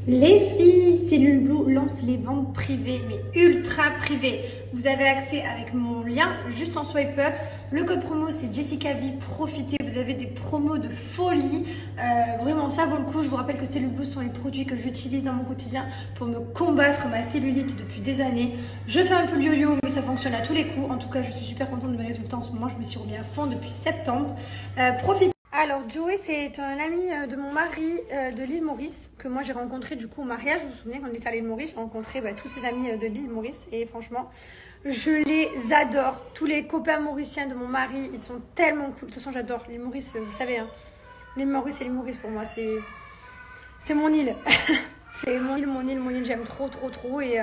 Les filles, Cellule Blue lance les ventes privées, mais ultra privées. Vous avez accès avec mon lien juste en swipe up. Le code promo c'est Jessica V. Profitez, vous avez des promos de folie. Vraiment ça vaut le coup. Je vous rappelle que Cellule Blue sont les produits que j'utilise dans mon quotidien pour me combattre ma cellulite depuis des années. Je fais un peu le yo-yo, mais ça fonctionne à tous les coups. En tout cas, je suis super contente de mes résultats en ce moment. Je me suis remis à fond depuis septembre. Profitez. Alors Joey, c'est un ami de mon mari de l'île Maurice que moi j'ai rencontré du coup au mariage. Vous vous souvenez quand on était à l'île Maurice, j'ai rencontré tous ses amis de l'île Maurice et franchement je les adore. Tous les copains mauriciens de mon mari, ils sont tellement cool. De toute façon j'adore l'île Maurice, vous savez hein. L'île Maurice c'est l'île Maurice pour moi, c'est mon île. C'est mon île, j'aime trop et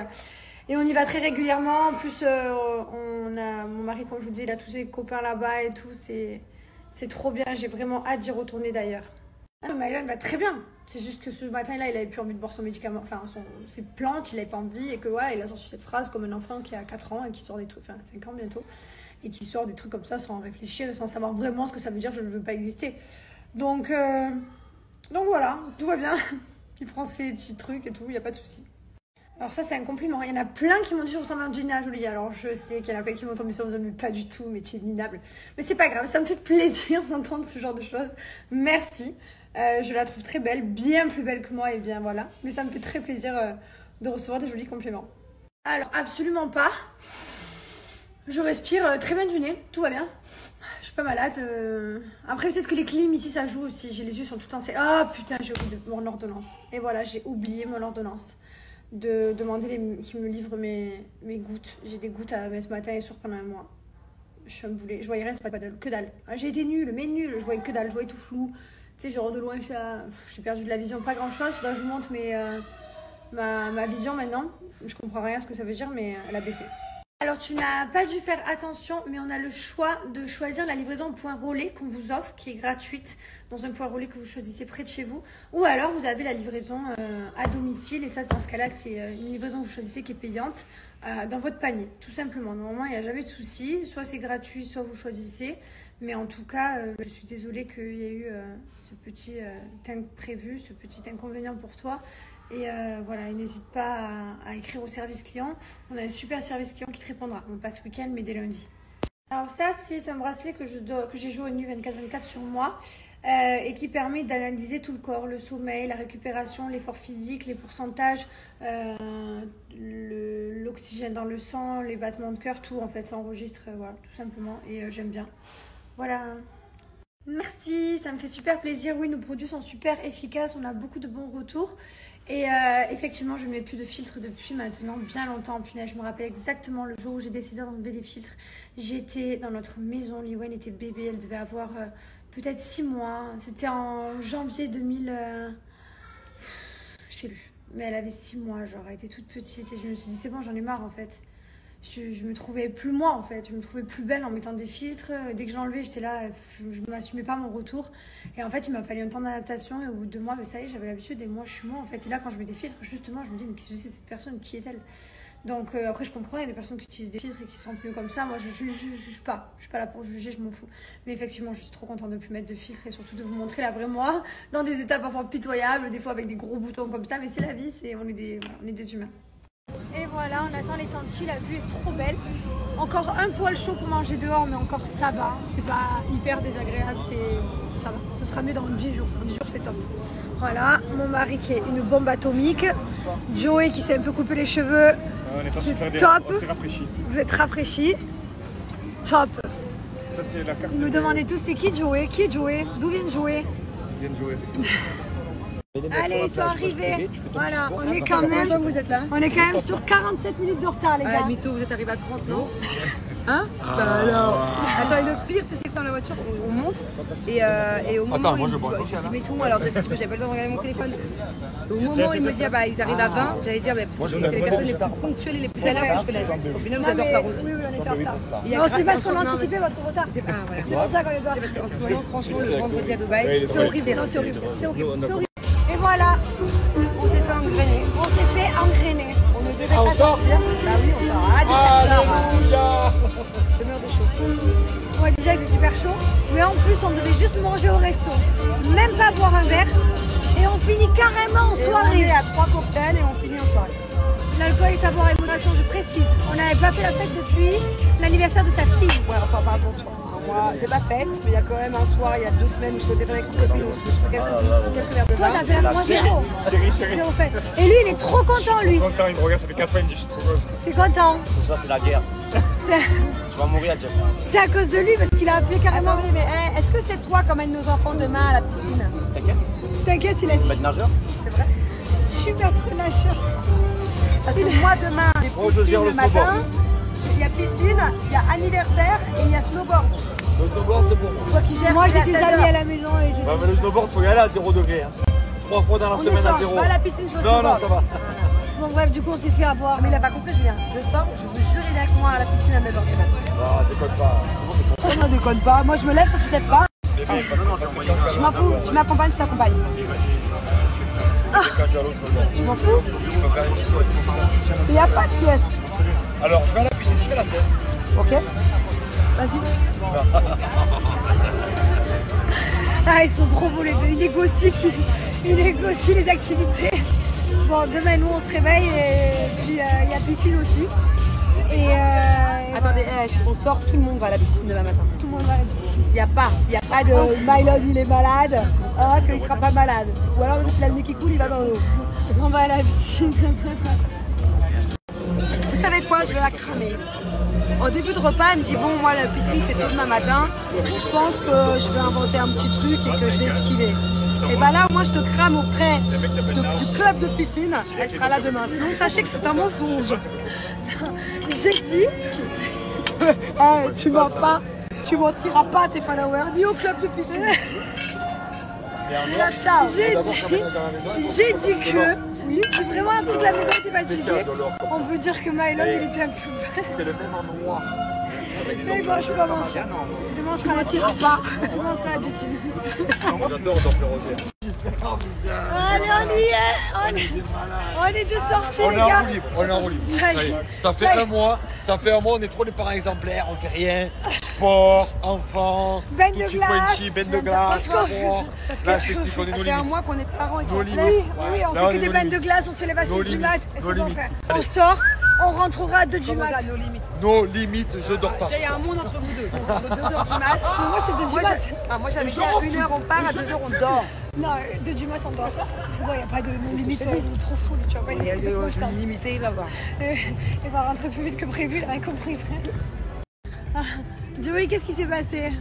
on y va très régulièrement. En plus on a mon mari, comme je vous disais, il a tous ses copains là-bas et tout, c'est trop bien, j'ai vraiment hâte d'y retourner d'ailleurs. Mylan va très bien. C'est juste que ce matin-là, il avait plus envie de boire son médicament, enfin ses plantes, il avait pas envie et que ouais, il a sorti cette phrase comme un enfant qui a 4 ans et qui sort des trucs, enfin 5 ans bientôt, et qui sort des trucs comme ça sans réfléchir et sans savoir vraiment ce que ça veut dire, je ne veux pas exister. Donc voilà, tout va bien. Il prend ses petits trucs et tout, il n'y a pas de souci. Alors ça c'est un compliment, il y en a plein qui m'ont dit je ressemble à Angelina Jolie. Alors je sais qu'il y en a plein qui m'ont tombé sur vous, mais pas du tout, mais c'est minable. Mais c'est pas grave, ça me fait plaisir d'entendre ce genre de choses. Merci, je la trouve très belle, bien plus belle que moi et bien voilà. Mais ça me fait très plaisir de recevoir des jolis compliments. Alors absolument pas, je respire très bien du nez, tout va bien. Je suis pas malade. Après peut-être que les clim ici ça joue aussi, j'ai les yeux sont tout encés. Ah putain j'ai oublié mon ordonnance. Et voilà j'ai oublié mon ordonnance. De demander qu'ils me livrent mes gouttes. J'ai des gouttes à mettre matin et soir pendant un mois. Je suis un boulet. Je voyais rien, c'est pas que dalle. J'ai été nulle, mais nulle. Je voyais que dalle, je voyais tout flou. Tu sais, genre de loin, j'ai perdu de la vision, pas grand chose. Là, je vous montre ma vision maintenant. Je comprends rien ce que ça veut dire, mais elle a baissé. Alors, tu n'as pas dû faire attention, mais on a le choix de choisir la livraison au point relais qu'on vous offre, qui est gratuite, dans un point relais que vous choisissez près de chez vous. Ou alors, vous avez la livraison à domicile, et ça, dans ce cas-là, c'est une livraison que vous choisissez qui est payante dans votre panier, tout simplement. Normalement, il n'y a jamais de souci. Soit c'est gratuit, soit vous choisissez. Mais en tout cas, je suis désolée qu'il y ait eu ce petit imprévu, ce petit inconvénient pour toi. Et voilà, n'hésite pas à écrire au service client. On a un super service client qui te répondra. On passe le week-end, mais dès lundi. Alors ça, c'est un bracelet que j'ai joué au nuit 24/24 sur moi et qui permet d'analyser tout le corps, le sommeil, la récupération, l'effort physique, les pourcentages, l'oxygène dans le sang, les battements de cœur, tout en fait, ça enregistre, voilà, tout simplement. Et j'aime bien. Voilà. Merci, ça me fait super plaisir. Oui, nos produits sont super efficaces, on a beaucoup de bons retours. Et effectivement, je ne mets plus de filtres depuis maintenant bien longtemps. Punaise, je me rappelle exactement le jour où j'ai décidé d'enlever les filtres. J'étais dans notre maison, Liwen était bébé, elle devait avoir peut-être 6 mois. C'était en janvier 2000, je sais plus, mais elle avait 6 mois, genre elle était toute petite et je me suis dit c'est bon, j'en ai marre en fait. Je me trouvais plus moi en fait, je me trouvais plus belle en mettant des filtres. Dès que je l'enlevais, j'étais là, je ne m'assumais pas mon retour. Et en fait, il m'a fallu un temps d'adaptation et au bout de 2 mois, mais ça y est, j'avais l'habitude et moi je suis moi en fait. Et là, quand je mets des filtres, justement, je me dis, mais qu'est-ce que c'est cette personne, qui est-elle? Donc après, je comprends, il y a des personnes qui utilisent des filtres et qui se sentent mieux comme ça. Moi, je juge pas, je suis pas là pour juger, je m'en fous. Mais effectivement, je suis trop contente de ne plus mettre de filtres et surtout de vous montrer la vraie moi dans des états parfois pitoyables, des fois avec des gros boutons comme ça. Mais c'est la vie, on est des humains. Et voilà, on attend les tantis, la vue est trop belle. Encore un poil chaud pour manger dehors, mais encore ça va. C'est pas hyper désagréable, ça va. Ce sera mieux dans 10 jours. Dans 10 jours, c'est top. Voilà, mon mari qui est une bombe atomique. Joey qui s'est un peu coupé les cheveux. Qui est top. Vous êtes rafraîchis. Top. Ça, c'est la carte. Ils nous demandaient tous, c'est qui Joey? Qui est Joey? D'où vient Joey? Ils viennent jouer. Allez, ils sont arrivés. Voilà, on est quand même sur 47 minutes de retard, les gars. Mytho, vous êtes arrivé à 30, non? Hein? Bah alors. Attends, et le pire, tu sais que dans la voiture, on monte et au moment où il me dit, je dis mais ils sont où alors? J'avais pas le temps de regarder mon téléphone. Au moment où il me dit, ah bah ils arrivent à 20, j'allais dire, mais parce que c'est les personnes les plus ponctuelles et les plus à l'heure que je connaisse. Au final, vous êtes en retard aussi. Oui, on était en retard. Non, c'était parce qu'on anticipait votre retard. C'est voilà. pour ça qu'on est en retard. C'est parce qu'en ce moment, franchement, le vendredi à Dubaï, c'est horrible. Non, c'est horrible. C'est horrible. Et voilà, on s'est fait engrainer. On ne devait pas sortir. Bah oui, on sort. Alléluia. Je meurs de chaud. Ouais, déjà il fait super chaud. Mais en plus, on devait juste manger au resto. Même pas boire un verre. Et on finit carrément en soirée. À 3 cocktails et on finit en soirée. L'alcool est à boire avec modération, je précise. On n'avait pas fait la fête depuis l'anniversaire de sa fille. Ouais, enfin, pas pour toi. Moi, c'est pas fête, mais il y a quand même un soir, il y a 2 semaines où je te téléphone avec une copine, où je me suis pris quelques verres de vin. Toi, t'as fait la moins zéro. Zéro fête. Et lui, il est trop content, lui. Content, il me regarde, ça fait 4 fois, il me dit je suis trop content. T'es content? Ce soir, c'est la guerre. Je vais mourir, Jeff. C'est à cause de lui, parce qu'il a appelé carrément. Attends, mais est-ce que c'est toi qui emmènes nos enfants demain à la piscine? T'inquiète. T'inquiète, il a dit. Maître nageur? C'est vrai? Je suis maître nageur. Parce que moi, demain, j'ai piscine le matin. Il y a piscine, il y a anniversaire et il y a snowboard. Le snowboard, c'est bon. Toi qui gères. Moi, j'ai des amis à la maison et c'est. Ouais, mais le snowboard, faut y aller à 0 degré. Hein. 3 fois dans la semaine à 0. Pas à la piscine, je veux Non, non, ça va. Bon, bref, du coup, on s'est fait avoir. Mais il a pas compris, Julien. Je sors, je vous jure, il est avec moi à la piscine à 9h du matin. Non, déconne pas. Non, déconne pas. Moi, je me lève quand tu t'aimes pas. Je m'en fous. Tu m'accompagnes, je t'accompagne. Je m'en fous. Il n'y a pas de sieste. Alors, je vais à la piscine, je fais la sieste. Ok. Vas-y. Ah, ils sont trop beaux les deux. Ils négocient les activités. Bon, demain, nous, on se réveille et puis il y a piscine aussi. Et attendez, on sort, tout le monde va à la piscine demain matin. Tout le monde va à la piscine. Il n'y a pas de Mylon, il est malade, qu'il ne sera pas malade. Ou alors, s'il a le nez qui coule, il va dans l'eau. On va à la piscine. Vous savez quoi, je vais la cramer. Au début de repas, elle me dit bon, moi la piscine c'est tout demain matin. Je pense que je vais inventer un petit truc et que je vais esquiver. Et bah là, moi je te crame auprès du club de piscine. Elle sera là demain. Sinon, sachez que c'est un mensonge. J'ai dit, tu mens pas, tu mentiras pas à tes followers ni au club de piscine. J'ai dit que. Oui, si vraiment toute la maison était fatiguée, on peut dire que Mylon il était un peu bas. C'était le même endroit. Mais bon, je peux pas mentir. Demain on sera à la piscine. Demain on sera à la piscine. J'adore dans le rosier. Allez, on y est. On est de sortie, on les est en gars. roue libre, on est en roue libre. Ça y est. Ça fait un mois, on est trop les parents exemplaires, on fait rien. Sport, enfants, Ben de tutti glace. quanti, ben de glace, Parce qu'on sport. Là, je t'explique, on est Ça nos fait un limites. mois qu'on est parents et qu'on limites. oui, on Là, fait on que est des nos bains de limites. glace, on se lève à 6 Nos du limites. mat. Et Nos c'est bon, limites. frère. On sort, on rentrera à 2 du mat. Nos limites. Nos limites, je dors pas. Il y a un monde entre vous deux. Entre 2h du mat. Moi, c'est 2 du mat. Moi, j'avais dit à 1h on part, à 2h on dort. Non, 2 du mat on dort. C'est bon, il n'y a pas de limite. On est trop fou, tu vois. Il y a une limité, il va voir. Il va rentrer plus vite que prévu, il a rien compris, frère. Joey, qu'est-ce qui s'est passé?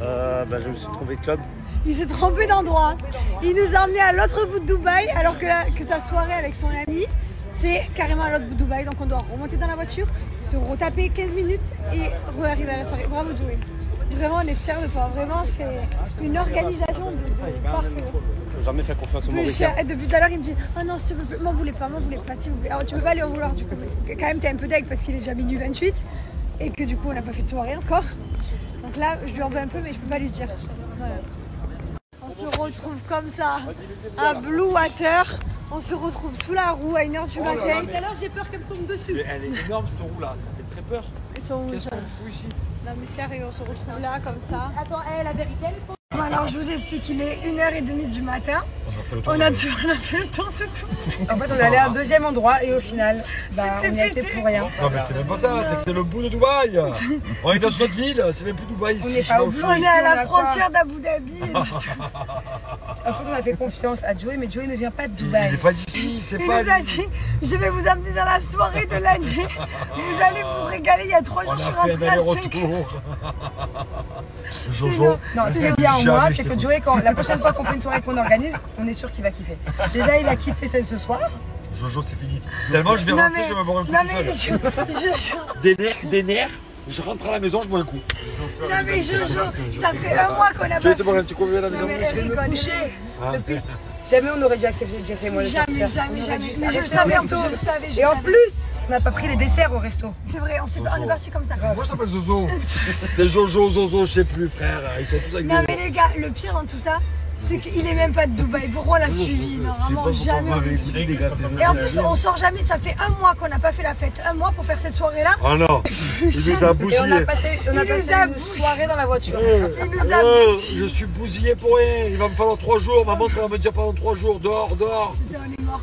Je me suis trouvé club. Il s'est trompé d'endroit. Il nous a emmenés à l'autre bout de Dubaï alors que sa soirée avec son ami, c'est carrément à l'autre bout de Dubaï. Donc on doit remonter dans la voiture, se retaper 15 minutes et re-arriver à la soirée. Bravo Joey. Vraiment, on est fiers de toi. Vraiment, c'est une organisation de parfait. J'ai jamais fait confiance au Mauricien. Depuis tout à l'heure, il me dit oh non, s'il te plaît, m'en voulez pas, s'il vous plaît. Alors tu peux pas lui en vouloir du coup. Mais quand même, t'es un peu deg parce qu'il est déjà minuit 28 et que du coup, on n'a pas fait de soirée encore. Donc là, je lui en veux un peu, mais je peux pas lui dire. Voilà. On se retrouve comme ça à Blue Water. On se retrouve sous la roue à 1h du matin. Tout à l'heure, j'ai peur qu'elle me tombe dessus. Mais elle est énorme cette roue là, ça fait très peur. Qu'est-ce qu'on fout ici? Non mais sérieux, on se retrouve là comme ça. Attends, la vérité. Bon, alors je vous explique, il est 1h30 du matin. On a fait le temps, c'est tout. En fait, on est allé à un deuxième endroit et au final, on y a été pour rien. Non mais c'est même pas ça, c'est que c'est le bout de Dubaï. On est dans une autre ville, c'est même plus Dubaï ici. On n'est pas au bout, on est à la frontière d'Abu Dhabi. En fait, on a fait confiance à Joey, mais Joey ne vient pas de Dubaï. Il n'est pas d'ici, c'est Il pas. nous a dit, je vais vous amener dans la soirée de l'année. Vous allez vous régaler. Il y a 3 jours, On je a suis fait rentrée un à 5. aller-retour. Jojo. Non, ce qui est bien en moi, c'est que Joey, la prochaine fois qu'on fait une soirée qu'on organise, on est sûr qu'il va kiffer. Déjà, il a kiffé celle ce soir. Jojo, c'est fini. Tellement je vais rentrer, je vais me boire un coup tout seul. Des nerfs, je rentre à la maison, je bois un coup. Non mais Jojo, ça fait un mois qu'on a Tu veux pas te boire un petit coup à la maison? mais Je vais me rigole. coucher. Depuis. Jamais on aurait dû accepter Jess et moi de sortir. Jamais. On aurait dû Mais je le s'arrêter au savais, resto. je le savais. Et en plus, on n'a pas pris les desserts au resto. C'est vrai, on est parti comme ça. Moi je t'appelle Zozo. C'est Jojo, Zozo, je sais plus frère. Ils sont tous avec Non des. mais les gars, le pire dans tout ça, C'est qu'il est même pas de Dubaï. Pourquoi on l'a suivi? Normalement, jamais. Et en plus, on sort jamais. Ça fait un mois qu'on n'a pas fait la fête. Un mois pour faire cette soirée-là. Oh non, il nous a bousillé. Et on a passé une soirée dans la voiture. Il nous a bousillé. Je suis bousillé pour rien. Il va me falloir 3 jours. Ma montre va me dire pendant 3 jours. Dehors. On est mort.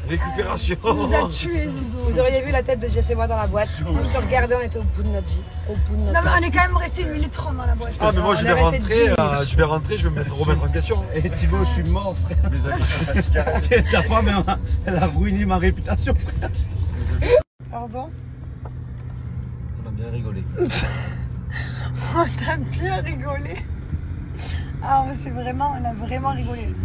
Récupération. Il nous a tués, Zozo. Vous auriez vu la tête de Jess et moi dans la boîte. On se regardait, on était au bout de notre vie. Non, mais on est quand même resté 1 minute 30 dans la boîte. Ah, mais moi je vais rentrer, je vais me remettre en question. Et Thibaut, je suis mort, frère. Mes amis sont pas cigarette. Ta femme, elle a ruiné ma réputation, frère. Pardon? On a bien rigolé. On a bien rigolé. Ah, c'est vraiment, on a vraiment rigolé.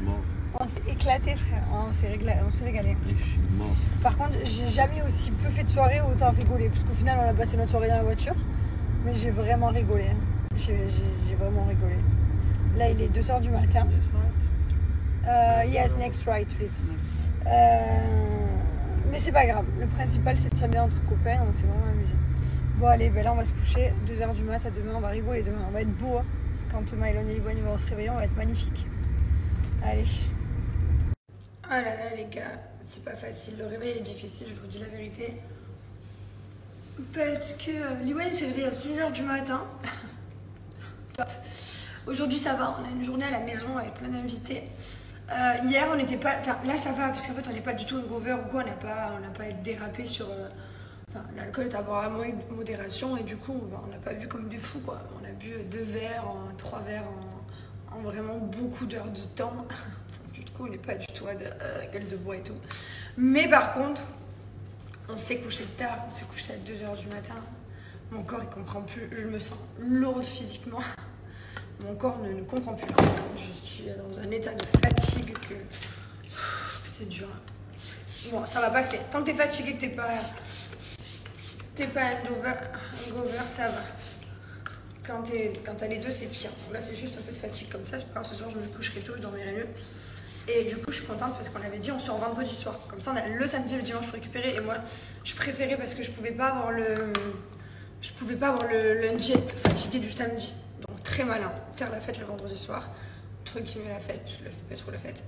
On s'est éclaté, frère. On s'est régalé. Et je suis mort. Par contre, j'ai jamais aussi peu fait de soirée ou autant rigolé. Parce qu'au final, on a passé notre soirée dans la voiture. Mais j'ai vraiment rigolé. J'ai vraiment rigolé. Là, il est 2h du matin. Yes, next right, please. Mais c'est pas grave. Le principal, c'est de s'amuser entre copains. On s'est vraiment amusé. Bon, allez, ben là, on va se coucher. 2h du mat. À demain, on va rigoler. Demain, on va être beau. Hein. Quand Mylon et Liboine vont se réveiller, on va être magnifique. Allez. Ah là là les gars, c'est pas facile, le réveil est difficile, je vous dis la vérité. Parce que Liboine s'est réveillé à 6h du matin. Aujourd'hui ça va, on a une journée à la maison avec plein d'invités. Hier on n'était pas, enfin là ça va parce qu'en fait on n'est pas du tout hangover ou quoi, on n'a pas dérapé sur... Enfin, l'alcool est à boire à modération et du coup on n'a pas bu comme des fous quoi. On a bu 2 verres, 3 verres en vraiment beaucoup d'heures de temps. Du coup, on n'est pas du tout à gueule de bois et tout. Mais par contre, on s'est couché tard, on s'est couché à 2h du matin. Mon corps, il comprend plus. Je me sens lourde physiquement. Mon corps ne comprend plus. Je suis dans un état de fatigue que c'est dur. Bon, ça va passer. Quand t'es fatigué, que t'es pas hangover, ça va. Quand t'as les deux, c'est pire. Là, c'est juste un peu de fatigue comme ça. C'est pas grave, ce soir, je me coucherai tôt, je dormirai mieux. Et du coup, je suis contente parce qu'on avait dit on sort vendredi soir. Comme ça, on a le samedi et le dimanche pour récupérer. Et moi, je préférais parce que je pouvais pas avoir le lundi être fatiguée du samedi. Donc, très malin. Faire la fête le vendredi soir. Truc qui met la fête, parce que là, c'est pas trop la fête.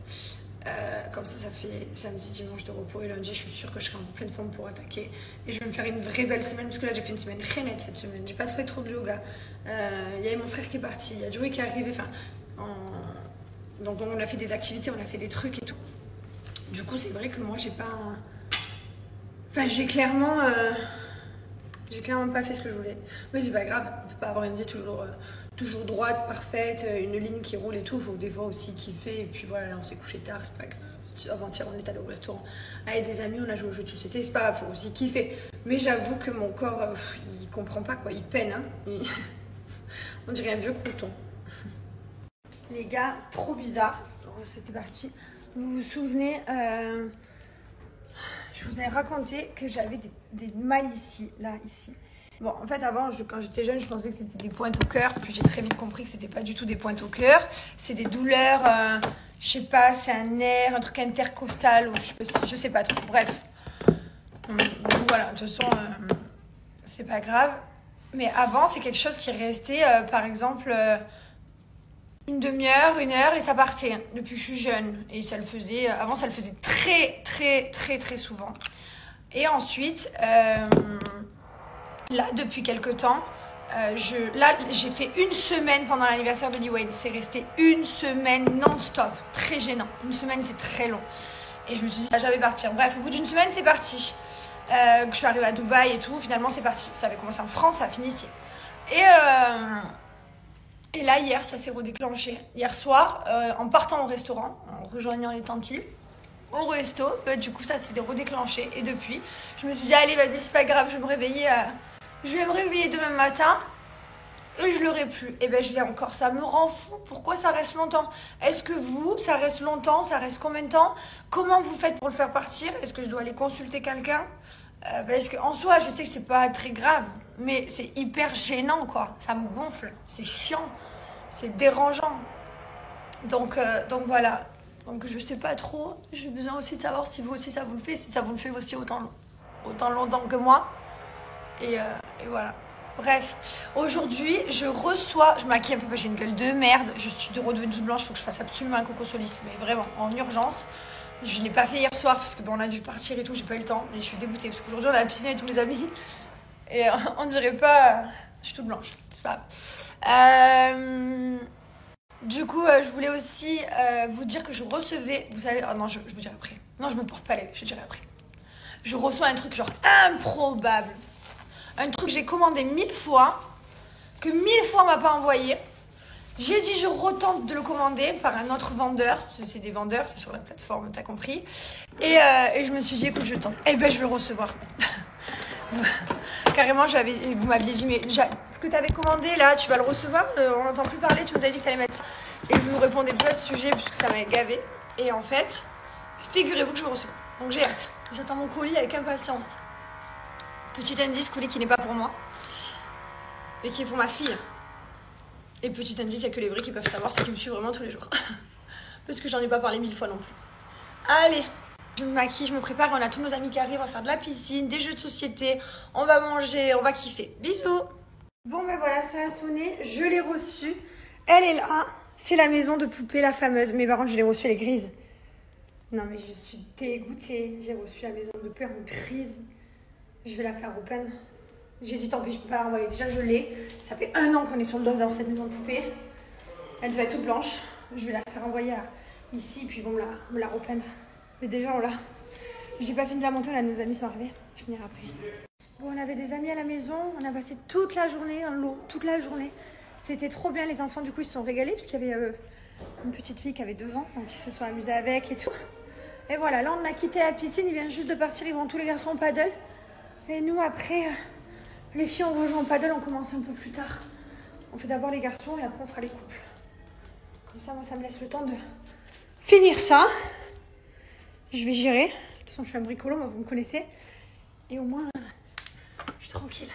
Comme ça, ça fait samedi, dimanche de repos et lundi, je suis sûre que je serai en pleine forme pour attaquer. Et je vais me faire une vraie belle semaine parce que là, j'ai fait une semaine très nette cette semaine. J'ai pas fait trop de yoga. Il y avait mon frère qui est parti, il y a Joey qui est arrivé. Donc, on a fait des activités, on a fait des trucs et tout. Du coup, c'est vrai que moi, j'ai pas. Enfin, j'ai clairement pas fait ce que je voulais. Mais c'est pas grave, on peut pas avoir une vie toujours droite, parfaite, une ligne qui roule et tout. Il faut des fois aussi kiffer. Et puis voilà, on s'est couché tard, c'est pas grave. Avant-hier, on est allé au restaurant avec des amis, on a joué aux jeux de société, c'est pas grave, faut aussi kiffer. Mais j'avoue que mon corps, il comprend pas quoi, il peine. Hein. On dirait un vieux crouton. Les gars, trop bizarre. C'était parti. Vous vous souvenez, je vous ai raconté que j'avais des mal ici, là, ici. Bon, en fait, avant, quand j'étais jeune, je pensais que c'était des pointes au cœur. Puis j'ai très vite compris que c'était pas du tout des pointes au cœur. C'est des douleurs, je sais pas, c'est un nerf, un truc intercostal, ou je sais pas trop. Bref. Donc voilà, de toute façon, c'est pas grave. Mais avant, c'est quelque chose qui restait, par exemple, une demi-heure, 1 heure, et ça partait depuis que je suis jeune. Et ça le faisait, avant, ça le faisait très souvent. Et ensuite, là, depuis quelques temps, j'ai fait 1 semaine pendant l'anniversaire de Lil Wayne. C'est resté 1 semaine non-stop. Très gênant. 1 semaine, c'est très long. Et je me suis dit, ça va jamais partir. Bref, au bout d'1 semaine, c'est parti. Que je suis arrivée à Dubaï et tout, finalement, c'est parti. Ça avait commencé en France, ça a fini ici. Et là, hier, ça s'est redéclenché. Hier soir, en partant au restaurant, en rejoignant les tantis, au resto, du coup, ça s'est redéclenché. Et depuis, je me suis dit, allez, vas-y, c'est pas grave, je vais me réveiller demain matin et je l'aurai plus. Et ben, je l'ai encore. Ça me rend fou. Pourquoi ça reste longtemps? Est-ce que vous, ça reste longtemps? Ça reste combien de temps? Comment vous faites pour le faire partir? Est-ce que je dois aller consulter quelqu'un? Parce qu'en soi, je sais que c'est pas très grave, mais c'est hyper gênant, quoi. Ça me gonfle. C'est chiant. C'est dérangeant. Donc voilà. Donc je sais pas trop. J'ai besoin aussi de savoir si vous aussi ça vous le fait. Si ça vous le fait aussi autant longtemps que moi. Et voilà. Bref, aujourd'hui, je reçois... Je maquille un peu, j'ai une gueule de merde. Je suis redevenue toute blanche, il faut que je fasse absolument un Coco Solis. Mais vraiment, en urgence. Je ne l'ai pas fait hier soir parce que on a dû partir et tout, j'ai pas eu le temps. Mais je suis dégoûtée parce qu'aujourd'hui, on a la piscine avec tous mes amis. Et on dirait pas... Je suis toute blanche, c'est pas grave. Du coup, je voulais aussi vous dire que je recevais... Vous savez... Oh non, je vous dirai après. Non, je me porte pas les... Je dirai après. Je reçois un truc genre improbable. Un truc que j'ai commandé 1000 fois, que 1000 fois on m'a pas envoyé. J'ai dit je retente de le commander par un autre vendeur. C'est des vendeurs, c'est sur la plateforme, t'as compris. Et je me suis dit écoute, je tente. Eh ben je vais le recevoir. Carrément, vous m'aviez dit mais ce que t'avais commandé là, tu vas le recevoir. On n'entend plus parler, tu nous as dit que t'allais mettre ça. Et vous ne répondez plus à ce sujet puisque ça m'a gavé. Et en fait, figurez-vous que je vais le recevoir. Donc j'ai hâte. J'attends mon colis avec impatience. Petit indice, colis qui n'est pas pour moi, mais qui est pour ma fille. Et petit indice, il n'y a que les vrais qui peuvent savoir, c'est qui me suit vraiment tous les jours. Parce que j'en ai pas parlé 1000 fois non plus. Allez, je me maquille, je me prépare, on a tous nos amis qui arrivent, on va faire de la piscine, des jeux de société, on va manger, on va kiffer. Bisous. Bon ben voilà, ça a sonné, je l'ai reçue. Elle est là, c'est la maison de poupée, la fameuse. Mais par contre, je l'ai reçue, elle est grise. Non mais je suis dégoûtée, j'ai reçu la maison de poupée en grise. Je vais la faire open. J'ai dit tant pis, je peux pas la renvoyer. Déjà je l'ai. Ça fait 1 an qu'on est sur le dos d'avoir cette maison de poupée. Elle devait être toute blanche. Je vais la faire envoyer ici, puis ils vont me la repeindre. Mais déjà on l'a. J'ai pas fini de la monter, là nos amis sont arrivés. Je finirai après. Bon, on avait des amis à la maison. On a passé toute la journée dans l'eau. Toute la journée. C'était trop bien. Les enfants du coup ils se sont régalés parce qu'il y avait une petite fille qui avait 2 ans. Donc ils se sont amusés avec et tout. Et voilà, là on a quitté la piscine. Ils viennent juste de partir. Ils vont tous les garçons au paddle. Et nous, après, les filles, on rejoint en paddle, on commence un peu plus tard. On fait d'abord les garçons et après, on fera les couples. Comme ça, moi, ça me laisse le temps de finir ça. Je vais gérer. De toute façon, je suis un bricolo, moi, vous me connaissez. Et au moins, je suis tranquille.